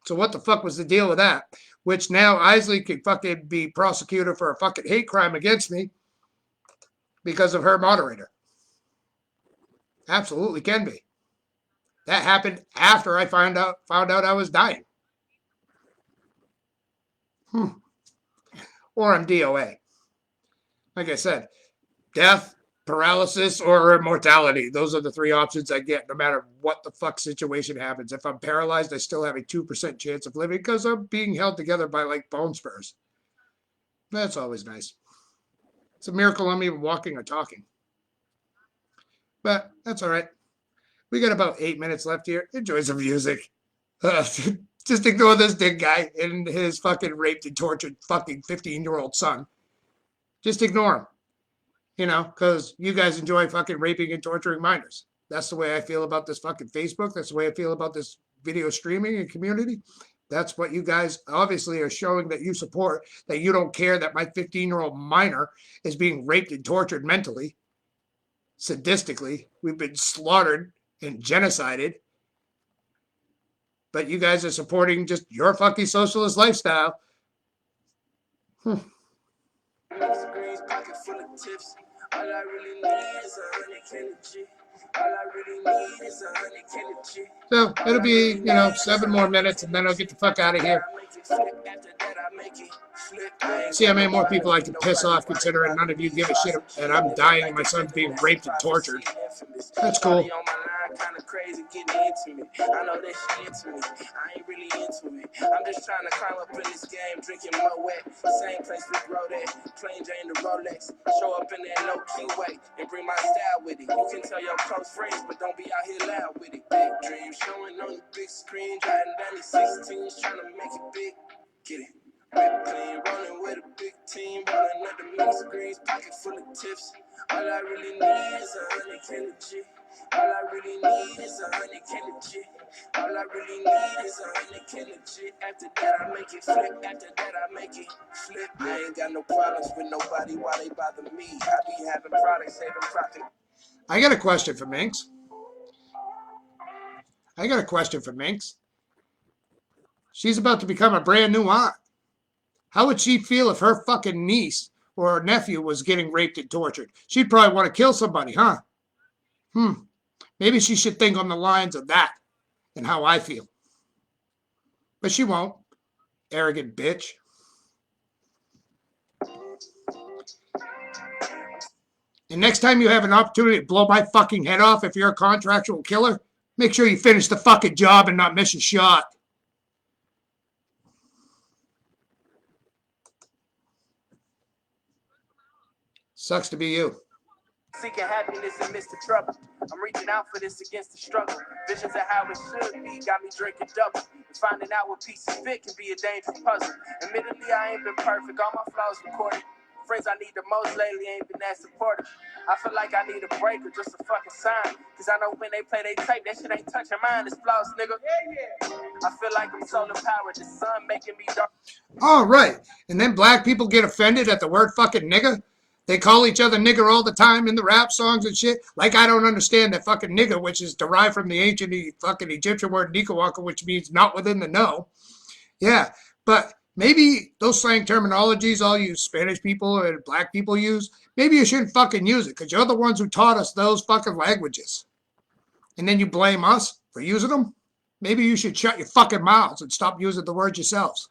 So what the fuck was the deal with that? Which now Isley could fucking be prosecuted for a fucking hate crime against me because of her moderator. Absolutely can be. That happened after I found out I was dying. Or I'm DOA. Like I said, death, paralysis, or immortality. Those are the three options I get no matter what the fuck situation happens. If I'm paralyzed, I still have a 2% chance of living because I'm being held together by like bone spurs. That's always nice. It's a miracle I'm even walking or talking. But that's all right. We got about 8 minutes left here. Enjoy some music. Just ignore this dick guy and his fucking raped and tortured fucking 15-year-old son. Just ignore him. You know, because you guys enjoy fucking raping and torturing minors. That's the way I feel about this fucking Facebook. That's the way I feel about this video streaming and community. That's what you guys obviously are showing that you support, that you don't care that my 15-year-old minor is being raped and tortured mentally, sadistically. We've been slaughtered and genocided. But you guys are supporting just your fucking socialist lifestyle. All I really need is 100 G. All I really need is 100 G. So it'll be, 7 more minutes and then I'll get the fuck out of here. See how many more people I can piss off considering none of you give a shit and I'm dying and my son's being raped and tortured. That's cool. Kinda crazy getting into me. I know that she into me. I ain't really into it. I'm just trying to climb up in this game, drinking Moet. Same place we wrote at. Plain Jane the Rolex. Show up in that low key way and bring my style with it. You can tell your close friends, but don't be out here loud with it. Big dreams showing on the big screen. Driving down the 16s, trying to make it big. Get it. Rip clean, rolling with a big team, rolling up the mix greens, pocket full of tips. All I really need is 100 G. All I really need is 100 G. All I really need is 100 G. After that I make it flip. After that I make it flip. I ain't got no problems with nobody. Why they bother me? I be having products, saving profit. I got a question for Minx. She's about to become a brand new aunt. How would she feel if her fucking niece or her nephew was getting raped and tortured? She'd probably want to kill somebody, huh? Maybe she should think on the lines of that and how I feel. But she won't. Arrogant bitch. And next time you have an opportunity to blow my fucking head off if you're a contractual killer, make sure you finish the fucking job and not miss a shot. Sucks to be you. Seeking happiness amidst the trouble. I'm reaching out for this against the struggle. Visions of how it should be got me drinking double. And finding out what pieces fit can be a dangerous puzzle. Admittedly, I ain't been perfect. All my flaws recorded. friends I need the most lately ain't been that supportive. I feel like I need a break or just a fucking sign. Cause I know when they play they tape, that shit ain't touching mine. It's floss, nigga. I feel like I'm solar powered. The sun making me dark. All right. And then black people get offended at the word fucking nigga. They call each other nigger all the time in the rap songs and shit. Like, I don't understand that fucking nigger, which is derived from the ancient fucking Egyptian word nikawaka, which means not within the know. Yeah, but maybe those slang terminologies all you Spanish people and black people use, maybe you shouldn't fucking use it because you're the ones who taught us those fucking languages. And then you blame us for using them? Maybe you should shut your fucking mouths and stop using the words yourselves.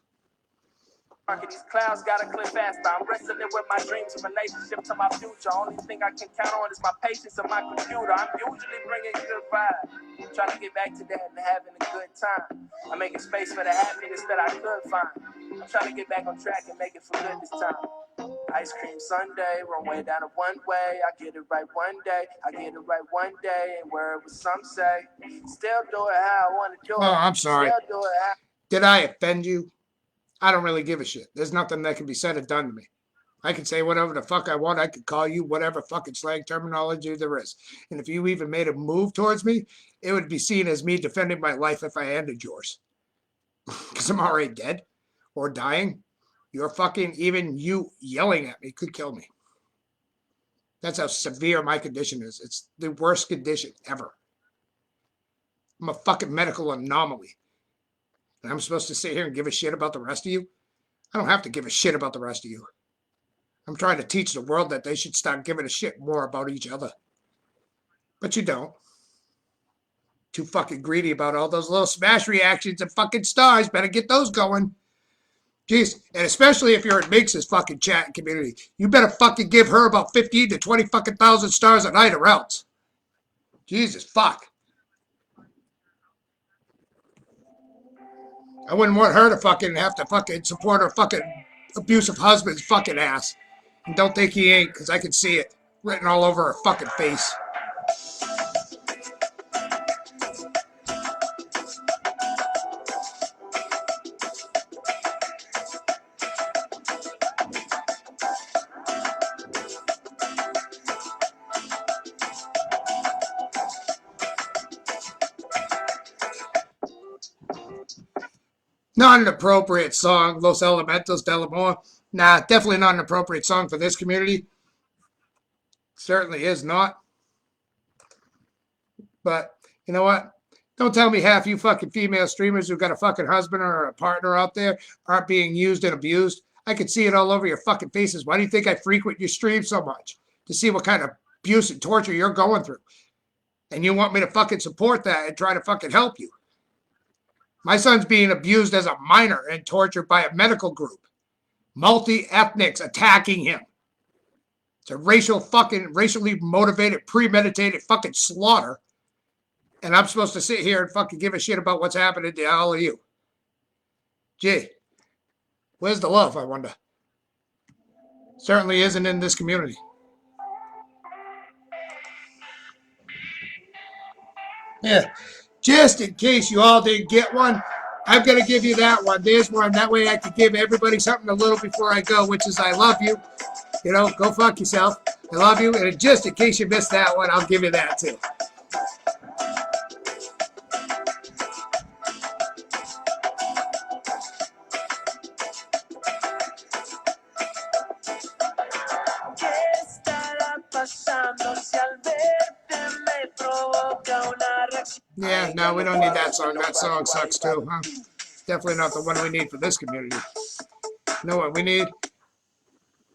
These clouds gotta clear faster. I'm wrestling with my dreams in relationship to my future. Only thing I can count on is my patience and my computer. I'm usually bringing good vibes. I'm trying to get back to that and having a good time. I'm making space for the happiness that I could find. I'm trying to get back on track and make it for good this time. Ice cream Sunday, wrong way down a one way. I get it right one day. I get it right one day. And where it was some say, still do it how I want to do it. Oh, I'm sorry. Still do it how. Did I offend you? I don't really give a shit. There's nothing that can be said or done to me. I can say whatever the fuck I want. I could call you whatever fucking slang terminology there is. And if you even made a move towards me, it would be seen as me defending my life if I ended yours. Because I'm already dead or dying. You're fucking, even you yelling at me could kill me. That's how severe my condition is. It's the worst condition ever. I'm a fucking medical anomaly. And I'm supposed to sit here and give a shit about the rest of you? I don't have to give a shit about the rest of you. I'm trying to teach the world that they should start giving a shit more about each other. But you don't. Too fucking greedy about all those little smash reactions and fucking stars. Better get those going. Jeez, and especially if you're in Mix's fucking chat community. You better fucking give her about 15 to 20 fucking thousand stars a night or else. Jesus, fuck. I wouldn't want her to fucking have to fucking support her fucking abusive husband's fucking ass. And don't think he ain't, because I can see it written all over her fucking face. Not an appropriate song, Los Elementos del Amor. Nah, definitely not an appropriate song for this community. Certainly is not. But, you know what? Don't tell me half you fucking female streamers who got a fucking husband or a partner out there aren't being used and abused. I can see it all over your fucking faces. Why do you think I frequent your stream so much? To see what kind of abuse and torture you're going through. And you want me to fucking support that and try to fucking help you. My son's being abused as a minor and tortured by a medical group. Multi-ethnics attacking him. It's a racially motivated, premeditated fucking slaughter. And I'm supposed to sit here and fucking give a shit about what's happening to all of you. Gee, where's the love, I wonder? Certainly isn't in this community. Yeah. Just in case you all didn't get one, I'm going to give you that one. There's one. That way I can give everybody something a little before I go, which is I love you. You know, go fuck yourself. I love you. And just in case you missed that one, I'll give you that too. Yeah, no, we don't need that song. That song sucks too, huh? Definitely not the one we need for this community. You know what we need?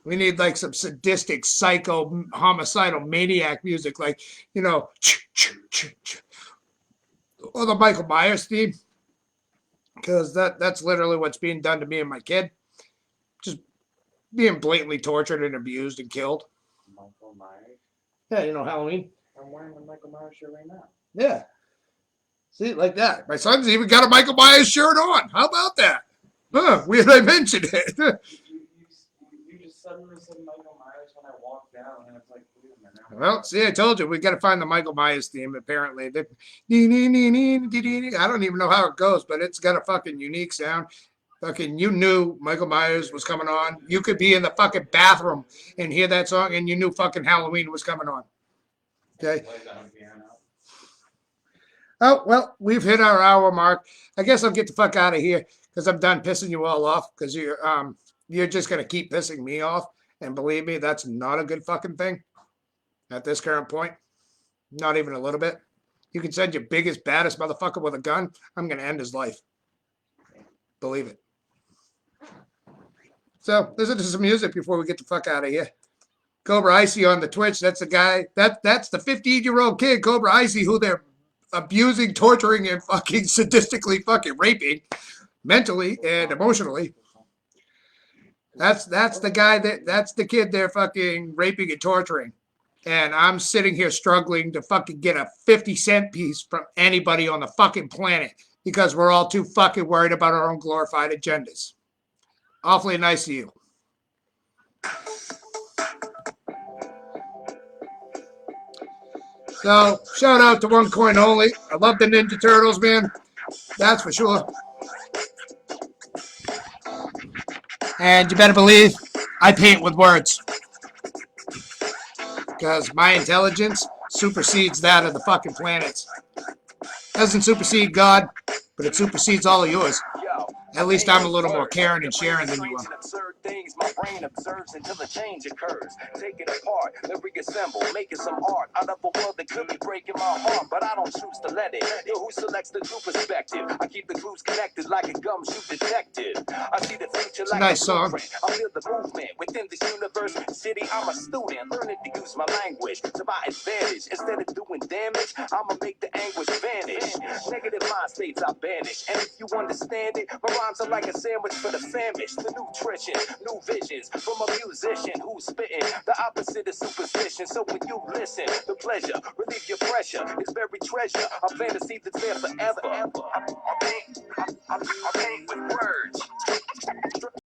We need like some sadistic, psycho, homicidal, maniac music, like, you know, or the Michael Myers theme. Because that's literally what's being done to me and my kid. Just being blatantly tortured and abused and killed. Michael Myers? Yeah, you know Halloween. I'm wearing a Michael Myers shirt right now. Yeah. See, like that. My son's even got a Michael Myers shirt on. How about that? Huh, weird I mentioned it. You just suddenly said Michael Myers when I walked down, and it's like, wait a minute. Well, see, I told you, we got to find the Michael Myers theme, apparently. I don't even know how it goes, but it's got a fucking unique sound. Fucking, you knew Michael Myers was coming on. You could be in the fucking bathroom and hear that song, and you knew fucking Halloween was coming on. Okay. Oh, well, we've hit our hour mark. I guess I'll get the fuck out of here because I'm done pissing you all off because you're just going to keep pissing me off. And believe me, that's not a good fucking thing at this current point. Not even a little bit. You can send your biggest, baddest motherfucker with a gun. I'm going to end his life. Believe it. So listen to some music before we get the fuck out of here. CobraIcey on the Twitch. That's the guy. That's the 15-year-old kid, CobraIcey, who they're abusing, torturing, and fucking sadistically fucking raping, mentally and emotionally. That's the guy that's the kid they're fucking raping and torturing. And I'm sitting here struggling to fucking get a 50-cent piece from anybody on the fucking planet because we're all too fucking worried about our own glorified agendas. Awfully nice of you. So, shout out to One Coin Only. I love the Ninja Turtles, man. That's for sure. And you better believe I paint with words. Because my intelligence supersedes that of the fucking planets. Doesn't supersede God, but it supersedes all of yours. At least I'm a little more caring and sharing than you are. Things my brain observes until a change occurs. Take it apart, then reassemble, making some art out of a world that could be breaking my heart, but I don't choose to let it. Yo, who selects the true perspective? I keep the clues connected like a gumshoe detective. I see the future like nice a song. I feel the movement within this universe. City, I'm a student, learning to use my language to my advantage. Instead of doing damage, I'ma make the anguish vanish. Negative mind states I banish, and if you understand it, my rhymes are like a sandwich for the famished. The nutrition, new visions from a musician who's spitting the opposite of superstition. So when you listen, the pleasure, relieve your pressure, is very treasure, a fantasy that's there forever. I paint with words.